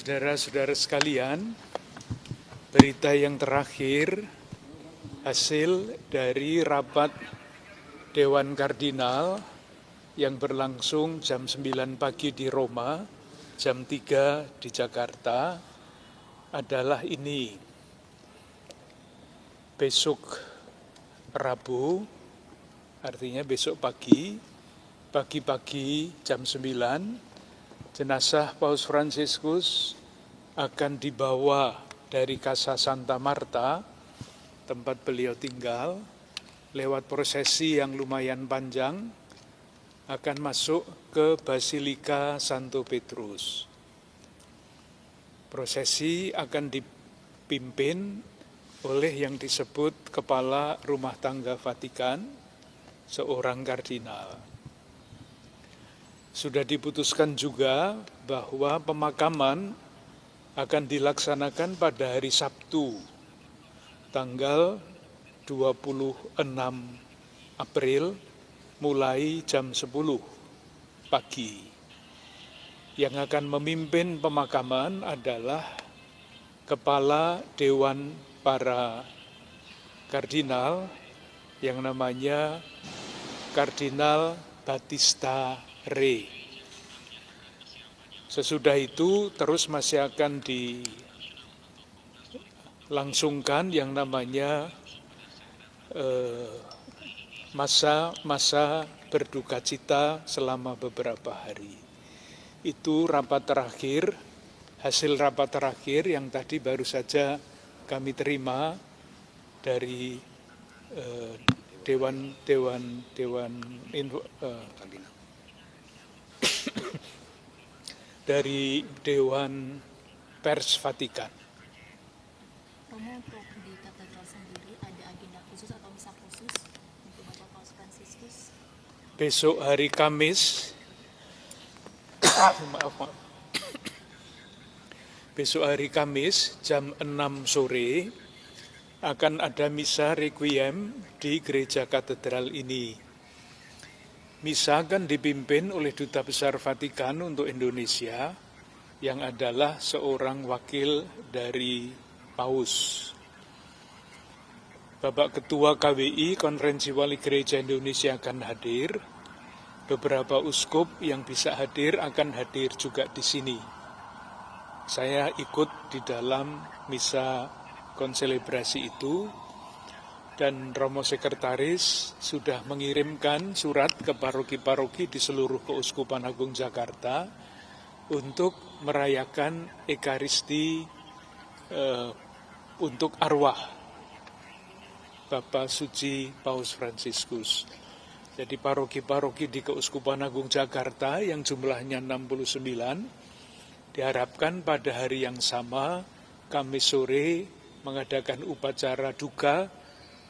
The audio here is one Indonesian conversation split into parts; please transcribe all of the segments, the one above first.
Saudara-saudara sekalian, berita yang terakhir hasil dari rapat Dewan Kardinal yang berlangsung jam 9 pagi di Roma, jam 3 di Jakarta adalah ini. Besok Rabu, artinya besok pagi-pagi jam 9, jenazah Paus Fransiskus akan dibawa dari Casa Santa Marta, tempat beliau tinggal, lewat prosesi yang lumayan panjang, akan masuk ke Basilika Santo Petrus. Prosesi akan dipimpin oleh yang disebut Kepala Rumah Tangga Vatikan, seorang kardinal. Sudah diputuskan juga bahwa pemakaman akan dilaksanakan pada hari Sabtu, tanggal 26 April, mulai jam 10 pagi. Yang akan memimpin pemakaman adalah Kepala Dewan para Kardinal yang namanya Kardinal Battista Re. Sesudah itu terus masih akan dilangsungkan yang namanya masa berduka cita selama beberapa hari. Itu rapat terakhir, hasil rapat terakhir yang tadi baru saja kami terima dari dari Dewan Pers Vatikan. Romo, untuk di katedral sendiri ada agenda khusus atau misa khusus untuk Bapak Paus Fransiskus? Besok hari Kamis, besok hari Kamis jam 6 sore akan ada misa requiem di gereja katedral ini. Misa akan dipimpin oleh Duta Besar Vatikan untuk Indonesia yang adalah seorang wakil dari Paus. Bapak Ketua KWI, Konferensi Wali Gereja Indonesia, akan hadir. Beberapa uskup yang bisa hadir akan hadir juga di sini. Saya ikut di dalam misa konselebrasi itu, dan Romo Sekretaris sudah mengirimkan surat ke paroki-paroki di seluruh Keuskupan Agung Jakarta untuk merayakan Ekaristi untuk arwah Bapak Suci Paus Fransiskus. Jadi paroki-paroki di Keuskupan Agung Jakarta yang jumlahnya 69, diharapkan pada hari yang sama, Kamis sore, mengadakan upacara duka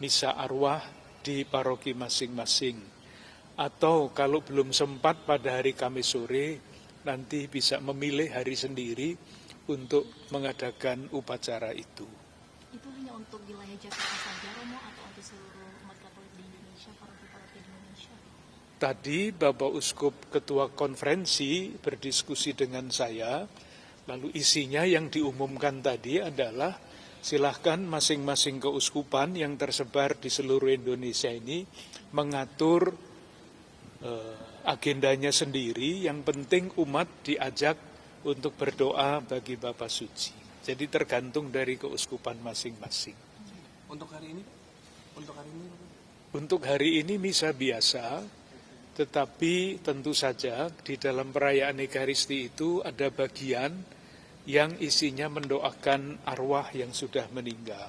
misa arwah di paroki masing-masing. Atau kalau belum sempat pada hari Kamis sore, nanti bisa memilih hari sendiri untuk mengadakan upacara itu. Itu hanya untuk wilayah Jakarta saja, Romo, atau untuk seluruh umat Katolik di Indonesia, paroki-paroki di Indonesia? Tadi Bapak Uskup Ketua Konferensi berdiskusi dengan saya, lalu isinya yang diumumkan tadi adalah silahkan masing-masing keuskupan yang tersebar di seluruh Indonesia ini mengatur agendanya sendiri, yang penting umat diajak untuk berdoa bagi Bapak Suci. Jadi tergantung dari keuskupan masing-masing. Untuk hari ini? Untuk hari ini misa biasa, tetapi tentu saja di dalam perayaan Ekaristi itu ada bagian yang isinya mendoakan arwah yang sudah meninggal.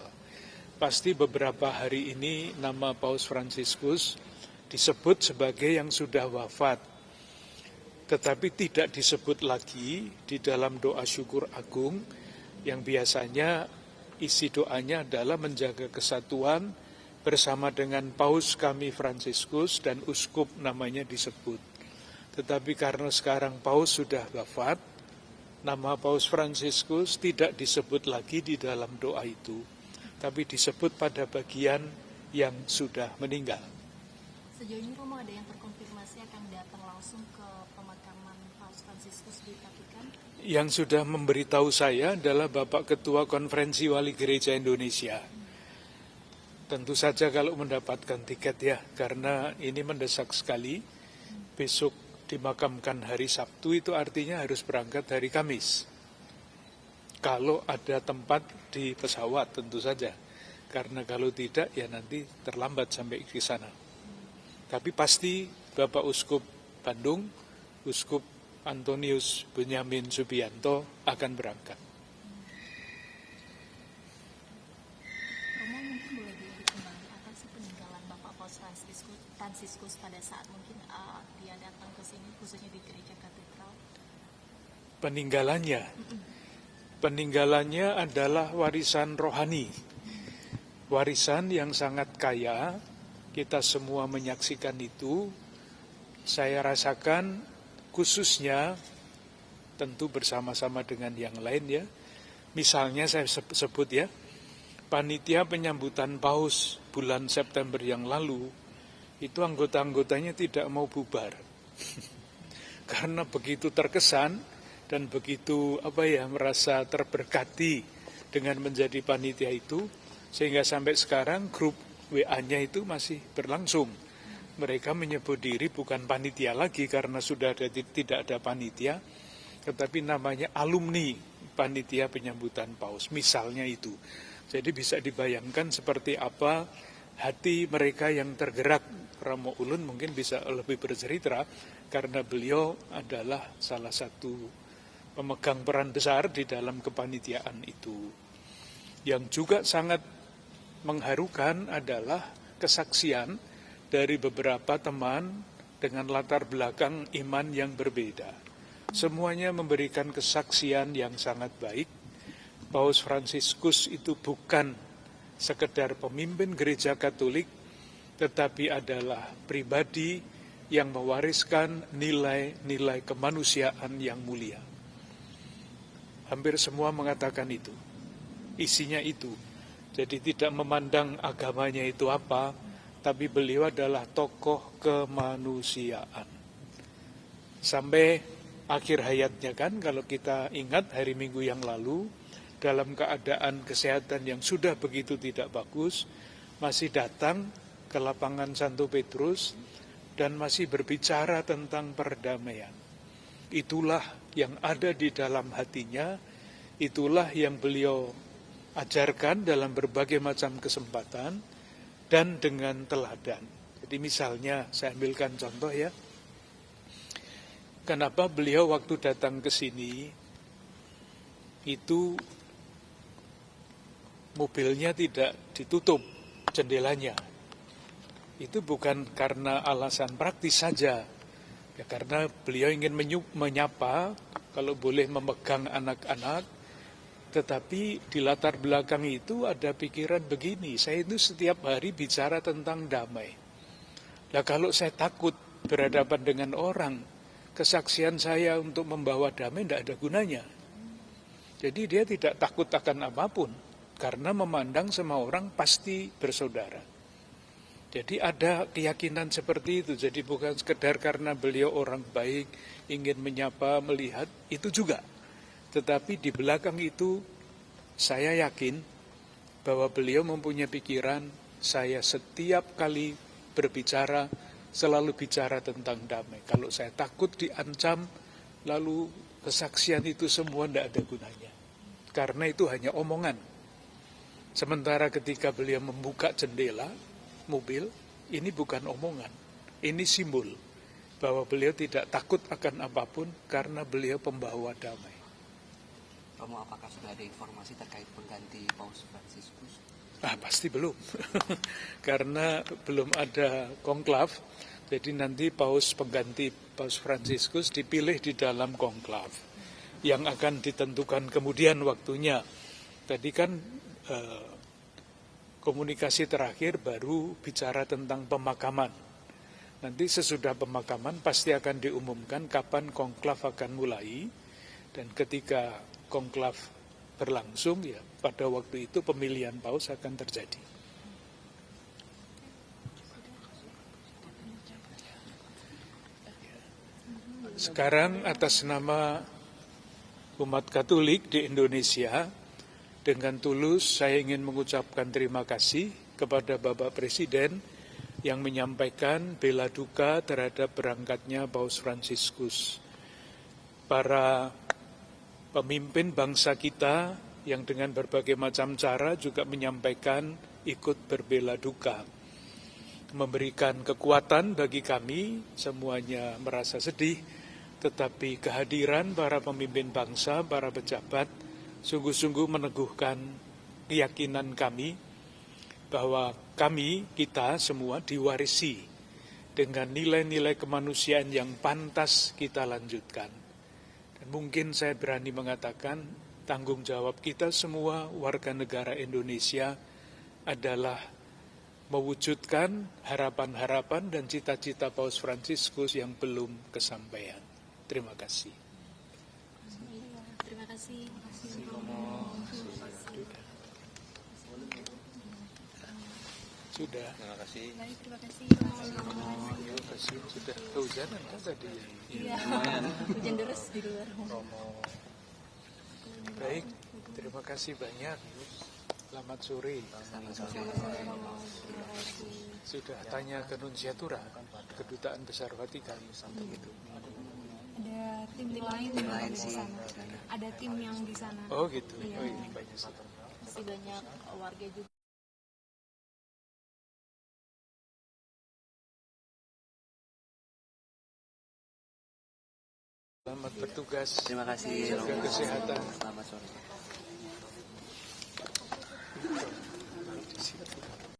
Pasti beberapa hari ini nama Paus Fransiskus disebut sebagai yang sudah wafat, tetapi tidak disebut lagi di dalam doa syukur agung yang biasanya isi doanya adalah menjaga kesatuan bersama dengan Paus kami Fransiskus dan uskup namanya disebut. Tetapi karena sekarang Paus sudah wafat, nama Paus Fransiskus tidak disebut lagi di dalam doa itu, tapi disebut pada bagian yang sudah meninggal. Sejauh ini Romo ada yang terkonfirmasi akan datang langsung ke pemakaman Paus Paus Fransiskus di Vatikan? Yang sudah memberitahu saya adalah Bapak Ketua Konferensi Wali Gereja Indonesia. Tentu saja kalau mendapatkan tiket ya, karena ini mendesak sekali. Besok dimakamkan hari Sabtu, itu artinya harus berangkat hari Kamis. Kalau ada tempat di pesawat tentu saja. Karena kalau tidak ya nanti terlambat sampai ke sana. Tapi pasti Bapak Uskup Bandung, Uskup Antonius Benyamin Subianto akan berangkat. Romo mungkin boleh dikembali apa sih peninggalan Bapak Paus Fransiskus pada saat mungkin dia datang ke sini khususnya di gereja katedral? Peninggalannya adalah warisan rohani. Warisan yang sangat kaya, kita semua menyaksikan itu. Saya rasakan khususnya tentu bersama-sama dengan yang lain ya. Misalnya saya sebut ya, panitia penyambutan Paus bulan September yang lalu, itu anggota-anggotanya tidak mau bubar. Karena begitu terkesan dan begitu merasa terberkati dengan menjadi panitia itu, sehingga sampai sekarang grup WA-nya itu masih berlangsung. Mereka menyebut diri bukan panitia lagi karena sudah tidak ada panitia, tetapi namanya alumni panitia penyambutan Paus, misalnya itu. Jadi bisa dibayangkan seperti apa hati mereka yang tergerak. Romo Ulun mungkin bisa lebih bercerita karena beliau adalah salah satu pemegang peran besar di dalam kepanitiaan itu. Yang juga sangat mengharukan adalah kesaksian dari beberapa teman dengan latar belakang iman yang berbeda. Semuanya memberikan kesaksian yang sangat baik. Paus Fransiskus itu bukan sekedar pemimpin gereja Katolik, tetapi adalah pribadi yang mewariskan nilai-nilai kemanusiaan yang mulia. Hampir semua mengatakan itu. Isinya itu. Jadi tidak memandang agamanya itu apa, tapi beliau adalah tokoh kemanusiaan. Sampai akhir hayatnya kan, kalau kita ingat hari Minggu yang lalu, dalam keadaan kesehatan yang sudah begitu tidak bagus, masih datang ke lapangan Santo Petrus dan masih berbicara tentang perdamaian. Itulah yang ada di dalam hatinya, itulah yang beliau ajarkan dalam berbagai macam kesempatan, dan dengan teladan. Jadi misalnya, saya ambilkan contoh ya. Kenapa beliau waktu datang ke sini, itu mobilnya tidak ditutup jendelanya. Itu bukan karena alasan praktis saja. Ya karena beliau ingin menyapa, kalau boleh memegang anak-anak, tetapi di latar belakang itu ada pikiran begini, saya itu setiap hari bicara tentang damai. Nah kalau saya takut berhadapan dengan orang, kesaksian saya untuk membawa damai tidak ada gunanya. Jadi dia tidak takut akan apapun, karena memandang semua orang pasti bersaudara. Jadi ada keyakinan seperti itu, jadi bukan sekedar karena beliau orang baik, ingin menyapa, melihat, itu juga. Tetapi di belakang itu, saya yakin bahwa beliau mempunyai pikiran, saya setiap kali berbicara, selalu bicara tentang damai. Kalau saya takut diancam, lalu kesaksian itu semua tidak ada gunanya. Karena itu hanya omongan. Sementara ketika beliau membuka jendela mobil, ini bukan omongan, ini simbol bahwa beliau tidak takut akan apapun karena beliau pembawa damai. Romo, apakah sudah ada informasi terkait pengganti Paus Fransiskus? Pasti belum, karena belum ada konklav, jadi nanti pengganti Paus Fransiskus dipilih di dalam konklav, yang akan ditentukan kemudian waktunya. Tadi kan komunikasi terakhir baru bicara tentang pemakaman. Nanti sesudah pemakaman pasti akan diumumkan kapan konklav akan mulai, dan ketika konklav berlangsung, ya pada waktu itu pemilihan paus akan terjadi. Sekarang atas nama umat Katolik di Indonesia, dengan tulus saya ingin mengucapkan terima kasih kepada Bapak Presiden yang menyampaikan bela duka terhadap berangkatnya Paus Fransiskus. Para pemimpin bangsa kita yang dengan berbagai macam cara juga menyampaikan ikut berbela duka. Memberikan kekuatan bagi kami, semuanya merasa sedih, tetapi kehadiran para pemimpin bangsa, para pejabat, sungguh-sungguh meneguhkan keyakinan kami bahwa kita semua diwarisi dengan nilai-nilai kemanusiaan yang pantas kita lanjutkan. Dan mungkin saya berani mengatakan tanggung jawab kita semua warga negara Indonesia adalah mewujudkan harapan-harapan dan cita-cita Paus Fransiskus yang belum kesampaian. Terima kasih. Terima kasih. Sudah. Terima kasih. Baik, terima kasih. Terima kasih. Sudah kehujanan kan tadi? Iya. Hujan deras di luar. Baik, terima kasih banyak. Selamat sore. Sudah tanya ke Nunsiatura, Kedutaan Besar Vatikan untuk itu. Ada tim lain di sana. Ada tim yang di sana. Oh gitu. Oh ini banyak sih. Masih banyak warga juga. Selamat bertugas. Terima kasih. Jaga kesehatan. Selamat sore. Di situ.